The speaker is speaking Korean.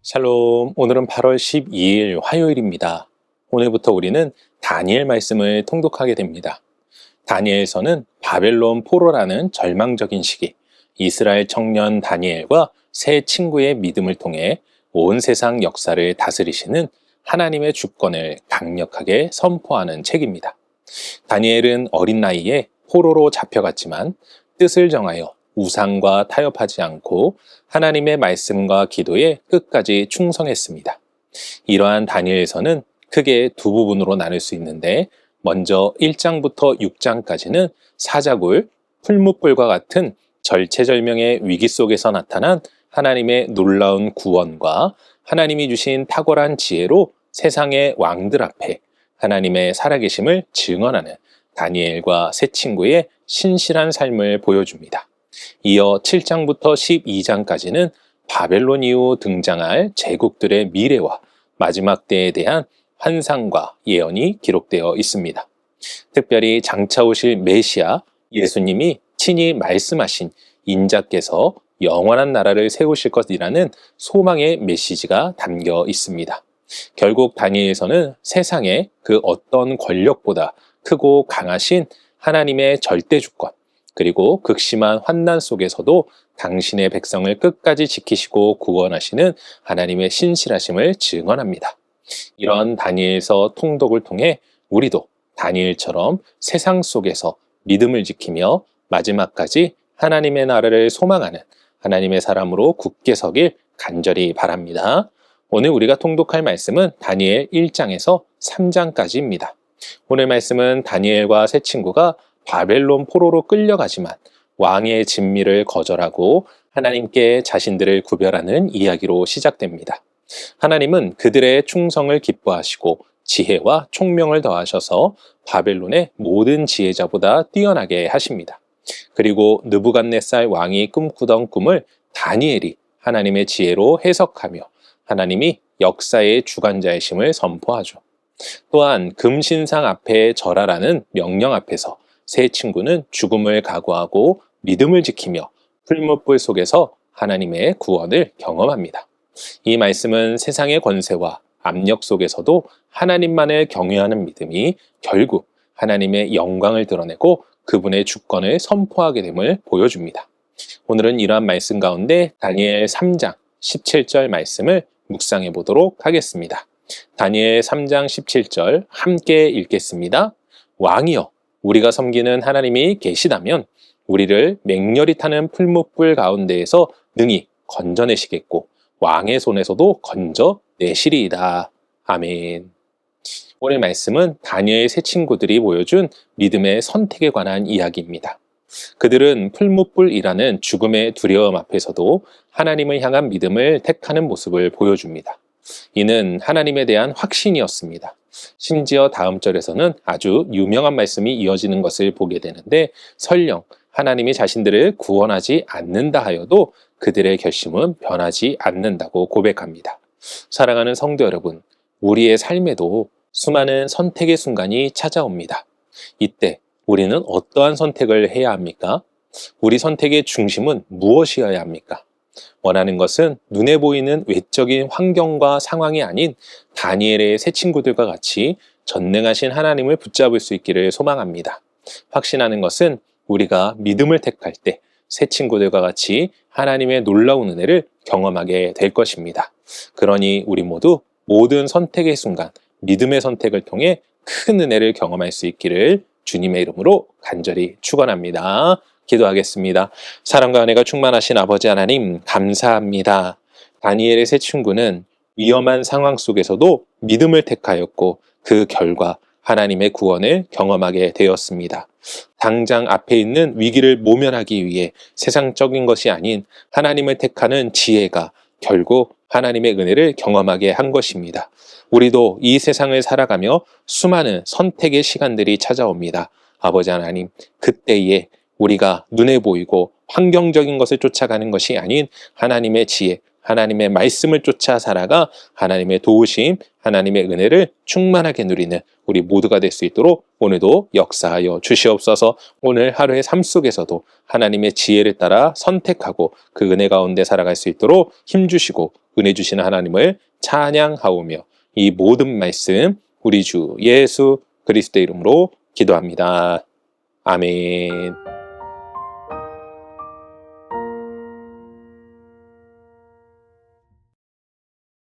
샬롬, 오늘은 8월 12일 화요일입니다. 오늘부터 우리는 다니엘 말씀을 통독하게 됩니다. 다니엘서는 바벨론 포로라는 절망적인 시기, 이스라엘 청년 다니엘과 세 친구의 믿음을 통해 온 세상 역사를 다스리시는 하나님의 주권을 강력하게 선포하는 책입니다. 다니엘은 어린 나이에 포로로 잡혀갔지만 뜻을 정하여 우상과 타협하지 않고 하나님의 말씀과 기도에 끝까지 충성했습니다. 이러한 다니엘서는 크게 두 부분으로 나눌 수 있는데, 먼저 1장부터 6장까지는 사자굴, 풀무불과 같은 절체절명의 위기 속에서 나타난 하나님의 놀라운 구원과 하나님이 주신 탁월한 지혜로 세상의 왕들 앞에 하나님의 살아계심을 증언하는 다니엘과 세 친구의 신실한 삶을 보여줍니다. 이어 7장부터 12장까지는 바벨론 이후 등장할 제국들의 미래와 마지막 때에 대한 환상과 예언이 기록되어 있습니다. 특별히 장차 오실 메시아 예수님이 친히 말씀하신 인자께서 영원한 나라를 세우실 것이라는 소망의 메시지가 담겨 있습니다. 결국 다니엘서는 세상의 그 어떤 권력보다 크고 강하신 하나님의 절대 주권, 그리고 극심한 환난 속에서도 당신의 백성을 끝까지 지키시고 구원하시는 하나님의 신실하심을 증언합니다. 이런 다니엘서 통독을 통해 우리도 다니엘처럼 세상 속에서 믿음을 지키며 마지막까지 하나님의 나라를 소망하는 하나님의 사람으로 굳게 서길 간절히 바랍니다. 오늘 우리가 통독할 말씀은 다니엘 1장에서 3장까지입니다. 오늘 말씀은 다니엘과 세 친구가 바벨론 포로로 끌려가지만 왕의 진미를 거절하고 하나님께 자신들을 구별하는 이야기로 시작됩니다. 하나님은 그들의 충성을 기뻐하시고 지혜와 총명을 더하셔서 바벨론의 모든 지혜자보다 뛰어나게 하십니다. 그리고 느부갓네살 왕이 꿈꾸던 꿈을 다니엘이 하나님의 지혜로 해석하며 하나님이 역사의 주관자이심을 선포하죠. 또한 금신상 앞에 절하라는 명령 앞에서 세 친구는 죽음을 각오하고 믿음을 지키며 풀무불 속에서 하나님의 구원을 경험합니다. 이 말씀은 세상의 권세와 압력 속에서도 하나님만을 경외하는 믿음이 결국 하나님의 영광을 드러내고 그분의 주권을 선포하게 됨을 보여줍니다. 오늘은 이러한 말씀 가운데 다니엘 3장 17절 말씀을 묵상해 보도록 하겠습니다. 다니엘 3장 17절 함께 읽겠습니다. 왕이여, 우리가 섬기는 하나님이 계시다면 우리를 맹렬히 타는 풀무불 가운데에서 능히 건져내시겠고 왕의 손에서도 건져내시리이다. 아멘. 오늘 말씀은 다니엘 세 친구들이 보여준 믿음의 선택에 관한 이야기입니다. 그들은 풀무불이라는 죽음의 두려움 앞에서도 하나님을 향한 믿음을 택하는 모습을 보여줍니다. 이는 하나님에 대한 확신이었습니다. 심지어 다음 절에서는 아주 유명한 말씀이 이어지는 것을 보게 되는데, 설령 하나님이 자신들을 구원하지 않는다 하여도 그들의 결심은 변하지 않는다고 고백합니다. 사랑하는 성도 여러분, 우리의 삶에도 수많은 선택의 순간이 찾아옵니다. 이때 우리는 어떠한 선택을 해야 합니까? 우리 선택의 중심은 무엇이어야 합니까? 원하는 것은 눈에 보이는 외적인 환경과 상황이 아닌 다니엘의 세 친구들과 같이 전능하신 하나님을 붙잡을 수 있기를 소망합니다. 확신하는 것은 우리가 믿음을 택할 때 세 친구들과 같이 하나님의 놀라운 은혜를 경험하게 될 것입니다. 그러니 우리 모두 모든 선택의 순간 믿음의 선택을 통해 큰 은혜를 경험할 수 있기를 주님의 이름으로 간절히 축원합니다. 기도하겠습니다. 사랑과 은혜가 충만하신 아버지 하나님, 감사합니다. 다니엘의 세 친구는 위험한 상황 속에서도 믿음을 택하였고 그 결과 하나님의 구원을 경험하게 되었습니다. 당장 앞에 있는 위기를 모면하기 위해 세상적인 것이 아닌 하나님을 택하는 지혜가 결국 하나님의 은혜를 경험하게 한 것입니다. 우리도 이 세상을 살아가며 수많은 선택의 시간들이 찾아옵니다. 아버지 하나님, 그때에 우리가 눈에 보이고 환경적인 것을 쫓아가는 것이 아닌 하나님의 지혜, 하나님의 말씀을 쫓아 살아가 하나님의 도우심, 하나님의 은혜를 충만하게 누리는 우리 모두가 될 수 있도록 오늘도 역사하여 주시옵소서. 오늘 하루의 삶 속에서도 하나님의 지혜를 따라 선택하고 그 은혜 가운데 살아갈 수 있도록 힘주시고 은혜 주시는 하나님을 찬양하오며 이 모든 말씀 우리 주 예수 그리스도의 이름으로 기도합니다. 아멘.